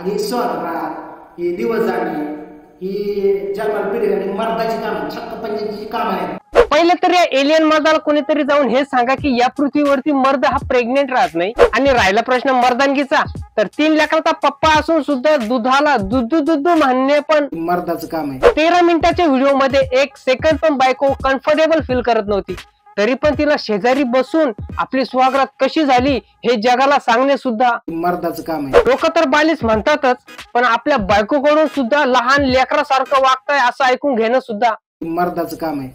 ही स्वतः ही दिवस जाणे ही जन्माला पिढी आणि मर्दाची काम छक्क पंजाची काम आहेत. पहिले तर या एलियन मर्दाला कोणीतरी जाऊन हे सांगा की या पृथ्वीवरती मर्द हा प्रेग्नेंट राहत नाही. आणि राहिला प्रश्न मर्दानगीचा, तर 3 लेकराचा पप्पा असून सुद्धा दुधाला दुधू म्हणणे पण मर्दाचं काम आहे. 13 मिनिटाच्या व्हिडिओ मध्ये 1 सेकंड पण बायको कम्फर्टेबल फील करत नव्हती, तरी पण तिला शेजारी बसून आपली स्वागत कशी झाली हे जगाला सांगणे सुद्धा मर्दाचं काम आहे. लोक तर बालीच म्हणतातच, पण आपल्या बायकोकडून सुद्धा लहान लेकरासारखं वागताय असं ऐकून घेणं सुद्धा मर्दाचं काम आहे.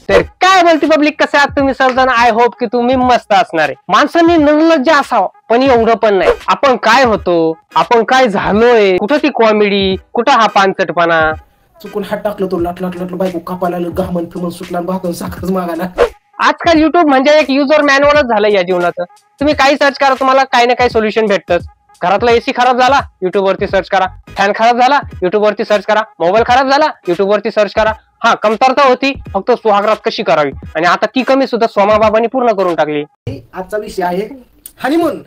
तर काय बोलते पब्लिक, कसं आहात तुम्ही सर्वजण? आय होप की तुम्ही मस्त असणार आहे. माणसांनी निर्लज्ज असावं, पण एवढं पण नाही. आपण काय होतो, आपण काय झालोय, कुठं ती कॉमेडी, कुठं हा पानचटपणा. चुकून हात टाकलं तो लाट बायको कापायला घामन फिमन सुटला भाकून साखरच मागायला. आजकाल युट्यूब म्हणजे एक युजर मॅन्युअलच झालं या जीवनाचं. तुम्ही काही सर्च करा, तुम्हाला काही ना काही सोल्युशन भेटतच. घरातला एसी खराब झाला, युट्यूब वरती सर्च करा. फॅन खराब झाला, युट्यूब वरती सर्च करा. मोबाईल खराब झाला, युट्यूब वरती सर्च करा. हा, कमतरता होती फक्त सुहागरात कशी करावी, आणि आता ती कमी सुद्धा सोमाबाबांनी पूर्ण करून टाकली. आजचा विषय आहे हनीमून.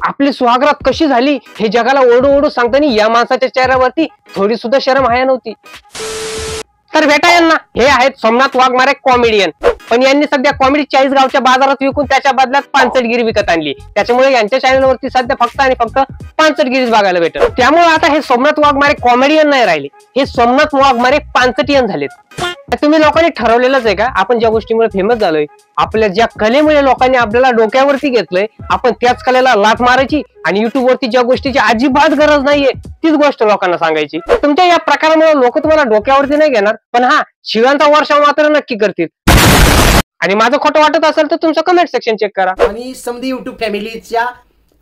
आपली सुहागरात कशी झाली हे जगाला ओरडू सांगताना या माणसाच्या चेहऱ्यावरती थोडी सुद्धा शरम हाया नव्हती. तर भेटा यांना, हे आहेत सोमनाथ वाघमारे कॉमेडियन. पण यांनी सध्या कॉमेडी 40 गावच्या बाजारात विकून त्याच्या बदल्यात पानसटगिरी विकत आणली. त्याच्यामुळे यांच्या चॅनलवरती सध्या फक्त आणि फक्त पानसटगिरीच बघायला भेटत. त्यामुळे आता हे सोमनाथ वाघमारे कॉमेडियन नाही राहिले, हे सोमनाथ वाघमारे पानसटियन झालेत. तुम्ही लोकांनी ठरवलेलंच आहे का, आपण ज्या गोष्टीमुळे फेमस झालोय, आपल्या ज्या कलेमुळे लोकांनी आपल्याला डोक्यावरती घेतलंय, आपण त्याच कलेला लाथ मारायची आणि युट्यूब वरती ज्या गोष्टीची अजिबात गरज नाहीये तीच गोष्ट लोकांना सांगायची. तुमच्या या प्रकारामुळे लोक तुम्हाला डोक्यावरती नाही घेणार, पण हा शिवांचा वर्षा मात्र नक्की करतील. आणि माझं खोटं वाटत असेल तर तुमचं कमेंट सेक्शन चेक करा. आणि समधी युट्यूब फॅमिलीच्या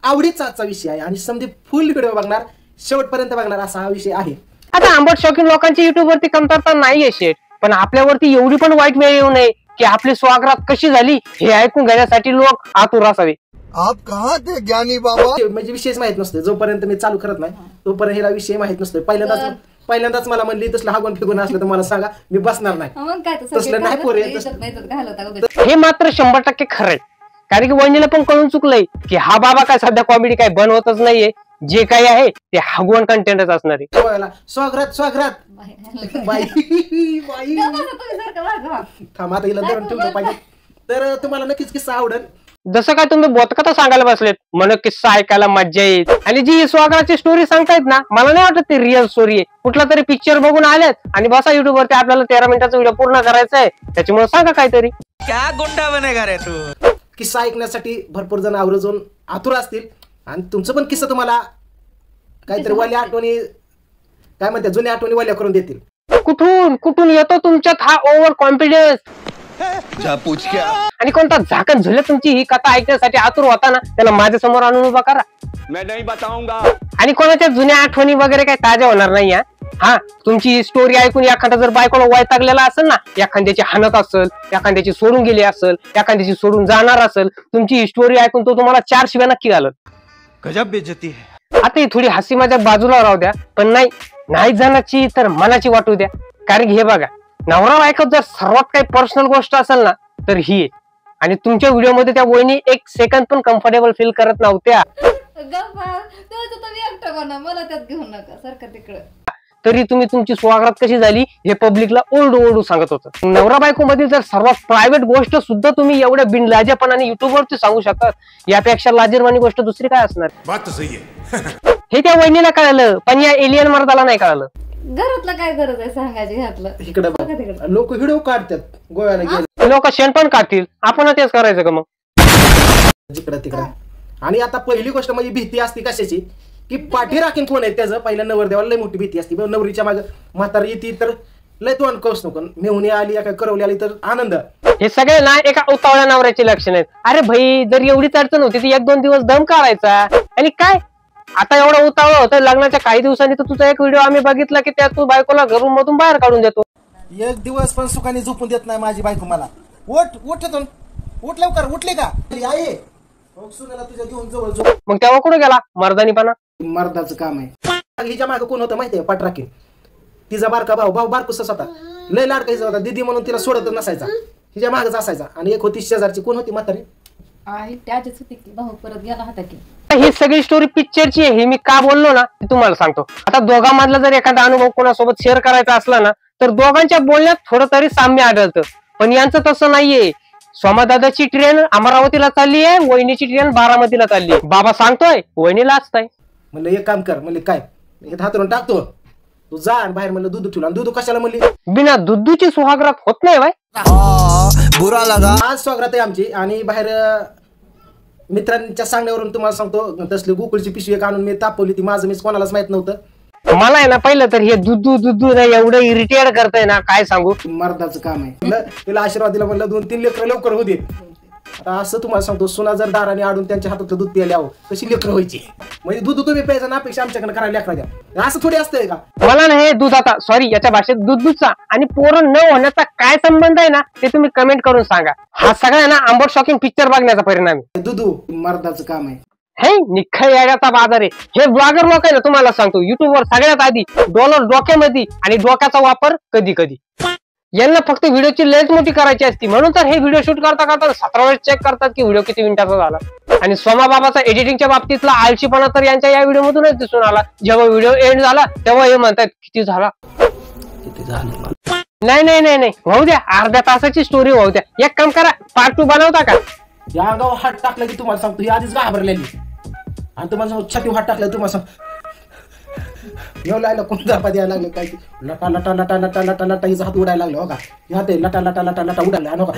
आवडीचा आजचा विषय आहे, आणि समधी फुल व्हिडिओ बघणार, शेवटपर्यंत बघणार असा हा विषय आहे. आता आंबट शौकीन लोकांची युट्यूब वरती कमतरता नाहीये शेट, पण आपल्यावरती एवढी पण वाईट वेळ येऊ नये की आपली स्वागत कशी झाली हे ऐकून घेण्यासाठी लोक आतुर असावे. आप कहाँ थे ज्ञानी बाबा? म्हणजे विषयच माहित नसतो जोपर्यंत मी चालू करत नाही तोपर्यंत हिला विषय माहित नसतो. पहिल्यांदाच मला म्हणली तसलं हागून फिगून असलं तर मला सांगा, मी बसणार नाही. तसलं नाही पोरे. हे मात्र 100% खरंय, कारण की वहिनीला पण कळून चुकलंय की हा बाबा काय सध्या कॉमेडी काय बनवतच नाहीये, जे काही आहे ते हगवण कंटेंटच असणार आहे. स्वागत बाई थांबा हिला धरून ठेवलं पाहिजे. तर तुम्हाला नक्कीच किस्सा आवडेल. जसं काय तुम्ही बोधकथा सांगायला बसलेत, मन किस्सा ऐकायला मज्जा येईल. आणि जी स्वागताची स्टोरी सांगतायत ना, मला नाही वाटत ती रिअल स्टोरी आहे. कुठला तरी पिक्चर बघून आलेत आणि बसा युट्यूब वरती आपल्याला 13 मिनिटाचा व्हिडिओ पूर्ण करायचा आहे, त्याच्यामुळे सांगा काहीतरी. क्या गुंडा बनेगा रे तू? किस्सा ऐकण्यासाठी भरपूर जण आवर्जून आतुर असतील, आणि तुमचं पण किस्सा तुम्हाला काहीतरी वाल्या आठवणी, काय म्हणते, जुन्या आठवणी वाल्या करून देतील. कुठून कुठून येतो तुमच्यात हा ओव्हर कॉन्फिडन्स? आणि कोणता झाकण झुले तुमची ही कथा ऐकण्यासाठी आतुर होता ना, त्याला माझ्या समोर आणून उभा करा. मैं नहीं बताऊंगा. आणि कोणाच्या जुन्या आठवणी वगैरे काही ताज्या होणार नाही. हा, तुमची स्टोरी ऐकून एखादा जर बायकोला वैतागलेला असेल ना, एखाद्याची हाणत असेल, एखाद्याची सोडून गेली असेल, एखाद्याची सोडून जाणार असेल, तुमची स्टोरी ऐकून तो तुम्हाला 4 शिव्या नक्की घालत. गजब बेइज्जती है. आता ही थोडी हसी माझ्या बाजूला राहू द्या, पण नाही जाण्याची तर मनाची वाटू द्या. कारण की हे बघा, नवरा बायकोत जर सर्वात काही पर्सनल गोष्ट असेल ना तर ही आहे. आणि तुमच्या व्हिडिओ मध्ये त्या वहिनी 1 सेकंद पण कम्फर्टेबल फील करत नव्हत्या, मला त्यात घेऊ नका, सारखं तिकडं. तरी तुम्ही तुमची स्वागत कशी झाली हे पब्लिकला ओरडू सांगत होतं. नवरा बायको मधील जर सर्वात प्रायव्हेट गोष्ट सुद्धा तुम्ही एवढ्या बिनलाजेपणाने युट्यूब वरती सांगू शकतात, यापेक्षा लाजिरवाणी गोष्ट दुसरी काय असणार? बात तो सही है. हे त्या वहिनीला कळलं, पण या एलियन मर्दाला नाही कळलं. घरातलं काय गरज आहे सांगायची? घातलं इकडे लोक व्हिडिओ काढतात, गोव्याला गेले लोक शेण पण काढतील, आपण तेच करायचं का मग? जिकडं तिकडं. आणि आता पहिली गोष्ट म्हणजे भीती असते कशाची, की पाठी राखीन कोण आहे त्याचं. पहिल्या नवरदेवाला लय मोठी भीती असते, नवरीच्या मागे म्हातारी येते तर लय तोंड कौस नको, मेहुणी आली काय करवली आली तर आनंद. हे सगळे ना एका उतावळ्या नवऱ्याची लक्षण आहेत. अरे भाई, जर एवढीच अडचण होती ती 1-2 दिवस दम काढायचा. आणि काय आता एवढं उतावळं होतं, लग्नाच्या काही दिवसांनी तर तुझा एक व्हिडिओ आम्ही बघितला की त्यात तू बायकोला घरून मधून बाहेर काढून देतो. 1 दिवस पण सुखाने झोपून देत नाही माझी बायको मला. उठ लवकर, उठले का आई तुझ्या घेऊन जवळ झोप. मग तेव्हा कुठे गेला मर्दानीपणा? मर्दाचं काम आहे. हिच्या मागे कोण होतं माहितीये? पटराखीन. तिचा बारका भाऊ बारकुसच होता, लय लाडका हिचा होता. दिदी म्हणून तिला सोडत नसायचा, हिच्या मागच असायचा. आणि एक होती शेजारची, कोण होती म्हातारी? आई त्याचीच होती की भाऊ परत गेला होता की. ही सगळी स्टोरी पिक्चरची आहे. हे मी का बोललो ना ते तुम्हाला सांगतो. आता दोघांमधला जर एखादा अनुभव कोणासोबत शेअर करायचा असला ना तर दोघांच्या बोलण्यात थोडं तरी साम्य आढळतं. पण यांचं तसं नाहीये. सोमादादाची ट्रेन अमरावतीला चालली आहे, वहिनीची ट्रेन बारामतीला चालली आहे. बाबा सांगतोय, वहिनीला असतंय. म्हणलं एक काम कर, म्हणले काय हे हातरून टाकतो तू जा आणि बाहेर म्हणलं दूध ठेवला. दूध कशाला म्हणली? बिना दुधूची सुहागरात होत नाही बाय. बुरा लगा. आज स्वागत आहे आमची. आणि बाहेर मित्रांच्या सांगण्यावरून तुम्हाला सांगतो तसली गोकुळची पिशवी एक आणून मी तापवली. ती माझं मीच कोणालाच माहित नव्हतं. मला आहे ना पहिलं तर हे दुधू ना एवढं इरिटेट करतंय ना काय सांगू. मर्दाचं काम आहे. म्हणलं तिला आशीर्वाद दिला, म्हणलं 2-3 लेकरं लवकर होऊ दे. आता असं तुम्हाला सांगतो, सुना जर दाराने आडून त्यांच्या हातातलं दूध प्यायला यावं कशी लेकरं व्हायची. म्हणजे दूध तुम्ही प्यायचं ना अपेक्षा आमच्याकडे करायला लेकरा द्या. असं थोडी असतंय का? मला ना हे दूध आता सॉरी याच्या भाषेत दूधचा आणि पोरण न होण्याचा काय संबंध आहे ना ते तुम्ही कमेंट करून सांगा. हा सगळा ना आंबट शॉकिंग पिक्चर बघण्याचा परिणाम आहे. दुधू मर्दाचं काम आहे. हे निखळ यागाचा बाजार आहे. हे ब्लॉगर लोक आहे ना तुम्हाला सांगतो युट्यूबवर सगळ्यात आधी डॉलर डोक्यामध्ये आणि डोक्याचा वापर कधी कधी. यांना फक्त व्हिडिओची लेंथ मोठी करायची असती म्हणून तर हे व्हिडिओ शूट करता करता 17 वेळेस चेक करतात की व्हिडिओ किती मिनिटाचा झाला. आणि सोमा बाबाचा एडिटिंगच्या बाबतीतला आळशीपणा तर यांच्या या व्हिडिओ मधूनच दिसून आला. जेव्हा व्हिडिओ एंड झाला तेव्हा हे म्हणतात किती झाला. नाही नाही नाही नाही होऊ द्या, अर्ध्या तासाची स्टोरी होऊ द्या. एक काम करा, पार्ट 2 बनवता का? या अंगावर हात टाकला की तुम्हाला सांगतो ही आधीच घाबरलेली आणि तुम्हाला सांगतो छाती हात टाकला तुम्हाला सांग येऊ लागलं कोणता पद यायला लागले काय लटा लटा लटा लटा लटा लटा हिचा हात उडायला लागलो. हो का हात लटा लटा लटा लटा उडायला हो का.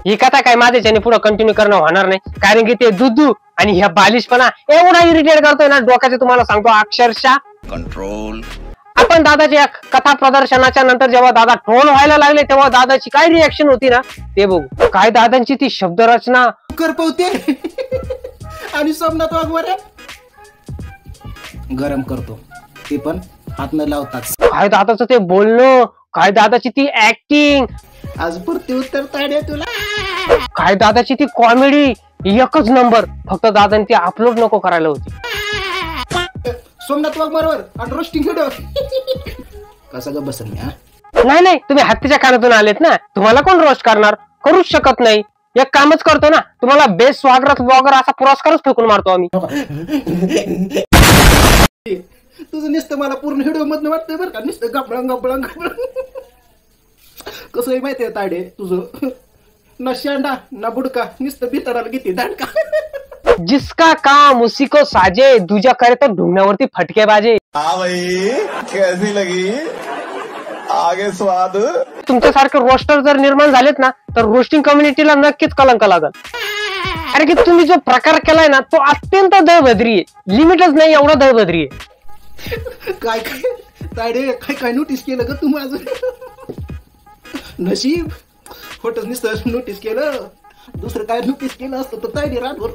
ही कथा काय माझ्याच्याने पुढे कंटिन्यू करणं होणार नाही कारण की ते दुधू आणि ह्या बालिशपणा एवढा इरिटेट करतोय ना डोक्याचे तुम्हाला सांगतो अक्षरशः कंट्रोल. आपण दादाच्या कथा प्रदर्शनाच्या नंतर जेव्हा दादा ट्रोल व्हायला लागले तेव्हा दादाची काय रिएक्शन होती ना ते बघू. काय दादांची ती शब्दरचना करपवते आणि सोमनाथ वाघमारे गरम करतो ते पण हात न लावताच. काय दादाचं ते बोलणं, काय दादाची ती ऍक्टिंग, आज पुरती उत्तर ताडे तुला. काय दादाची ती कॉमेडी एकच नंबर. फक्त दादाने ती अपलोड नको करायला होती. सोमनाथ वाघमारेवर आणि रोस्टिंग व्हिडिओ कसं ग बसल मी. नाही नाही तुम्ही हत्तीच्या कानातून आलेत ना, तुम्हाला कोण रोस्ट करणार, करूच शकत नाही. एक कामच करतो ना, तुम्हाला बेस्ट स्वागत ब्लॉगर असा पुरस्कारच फेकून मारतो आम्ही. तुझं नुसतं मला पूर्ण व्हिडिओ मधनं वाटतंय बरं का, नुसतं गपळंग गपळंग कसं आहे माहितीये ताडे तुझं ना शेंडा ना बुडका नुसतं बितडाला किती दांडका. जिसका काम उसी को साजे, दूजा करे तो ढूंढण्यावरती फटके बाजे. हाँ भाई कैसी लगी आगे स्वाद. तुमच्यासारखे रोस्टर जर निर्माण झालेत ना तर रोस्टिंग कम्युनिटीला नक्कीच कलंक लागल. अरे की तुम्ही जो प्रकार केलाय ना तो अत्यंत दळभद्री आहे, लिमिटच नाही एवढा दळभद्री आहे. काय काय ताडे काय काय नोटीस केलं ग तू माझं. नशीब खोटच नुसतं नोटीस केलं, दुसरं काय नोटीस केलं असतं तर ताडे रातभर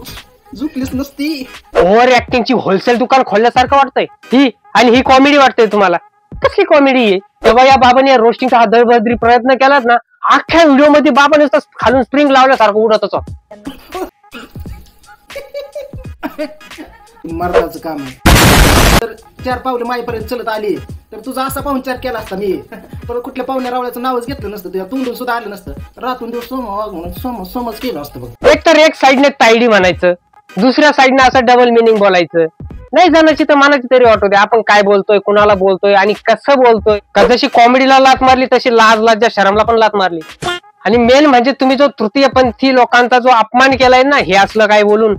झुकलीच नसती. ओव्हर ऍक्टिंगची होलसेल दुकान खोलल्यासारखं वाटतंय ही, आणि ही कॉमेडी वाटतंय तुम्हाला. कसली कॉमेडी आहे. तेव्हा या बाबाने रोस्टिंगचा हा दळभद्री प्रयत्न केलात ना, अख्ख्या व्हिडिओ मध्ये बाबाने खालून स्प्रिंग लावल्यासारखं उडतच. मर्दाचं काम आहे. तर 4 पावले माईपर्यंत चलत आली तर तुझा असा पाहुणचार केला असता मी तर कुठल्या पाहुण्या रावळ्याचं नावच घेतलं नसतं, तुझ्या तोंडून सुद्धा आलं नसतं. रातून दिवस समज केलं असतं बघ. एक तर एक साईडने तायडी म्हणायचं, दुसऱ्या साईडने असं डबल मिनिंग बोलायचं. नाही जाण्याची तर मनाची तरी वाटू दे आपण काय बोलतोय, कुणाला बोलतोय आणि कसं बोलतोय. का जशी कॉमेडीला लात मारली तशी लाज लाज्या शरमला पण लात मारली. आणि मेन म्हणजे तुम्ही जो तृतीयपंथी लोकांचा जो अपमान केलाय ना हे असलं काय बोलून.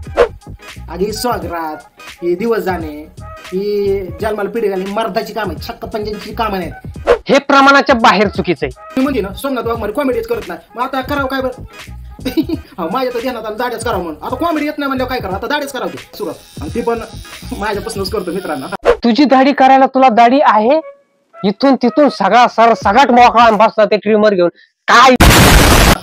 आधी स्वागरात हे दिवस जाणे ही जन्माला पिढी घाली मर्दाची काम आहे, छक्क पंजांची कामं नाहीत. हे प्रमाणाच्या बाहेर चुकीचं आहे. मी म्हणजे ना सोमनाथ वाघमारे कॉमेडीच करत नाही, मग आता करावं काय बरं. माझ्या तर ध्यानात आलं दाड्याच करावं म्हणून. आता कॉमेडी येत नाही म्हणल्यावर काय करावं, आता दाढीच करावं सुरुवात. आणि ती पण माझ्यापासूनच करतो मित्रांना. तुझी दाढी करायला तुला दाढी आहे, इथून तिथून सगळ्यात मोकळा बसला ते ट्रिमर घेऊन. काय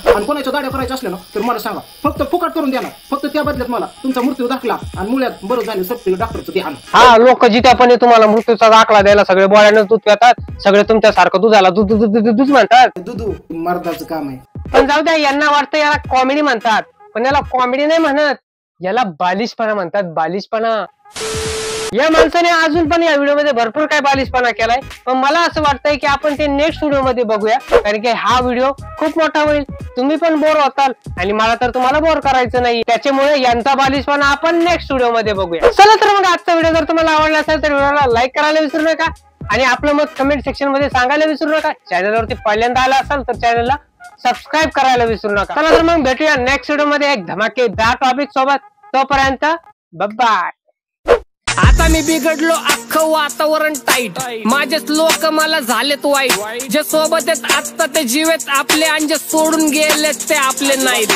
आणि कोणाच्या दाड्या करायच्या असल्या ना तर मला सांगा, फक्त फुकट करून द्या ना. फक्त त्या बदल्यात मला तुमचा मृत्यू दाखला आणि मुळ्यात बरं झाले सत्य डॉक्टरचं ते आणा. हा लोक जित्यापणे तुम्हाला मृत्यूचा दाखला द्यायला सगळे बोळ्यानं दूध पितात, सगळे तुमच्यासारखं दुधाला दूध दूध दूध दूध म्हणतात. दुधू मर्दाचं काम आहे. पण जाऊ द्या, यांना वाटतं याला कॉमेडी म्हणतात, पण याला कॉमेडी नाही म्हणत, याला बालिशपणा म्हणतात. बालिशपणा. या माणसाने अजून पण या व्हिडिओमध्ये भरपूर काय बालिशपणा केलाय, पण मला असं वाटतंय की आपण ते नेक्स्ट व्हिडिओ मध्ये बघूया, कारण की हा व्हिडिओ खूप मोठा होईल, तुम्ही पण बोर होताल आणि मला तर तुम्हाला बोर करायचं नाही, त्याच्यामुळे यांचा बालिशपणा आपण नेक्स्ट व्हिडिओ मध्ये बघूया. चला तर मग आजचा व्हिडिओ जर तुम्हाला आवडला असेल तर व्हिडिओला लाईक करायला विसरू नका आणि आपलं मत कमेंट सेक्शन मध्ये सांगायला विसरू नका. चॅनलवरती पहिल्यांदा आला असाल तर चॅनलला सबस्क्राईब करायला विसरू नका. चला तर मग भेटूया नेक्स्ट व्हिडिओ मध्ये एक धमाकेदार टॉपिक सोबत. तोपर्यंत बाय. आता मी बिघडलो, अख्खं वातावरण टाईट, माझेच लोक मला झालेत वाईट, जे सोबत आहेत आत्ता ते जीवेत आपले आणि जे सोडून गेलेत ते आपले नाहीत.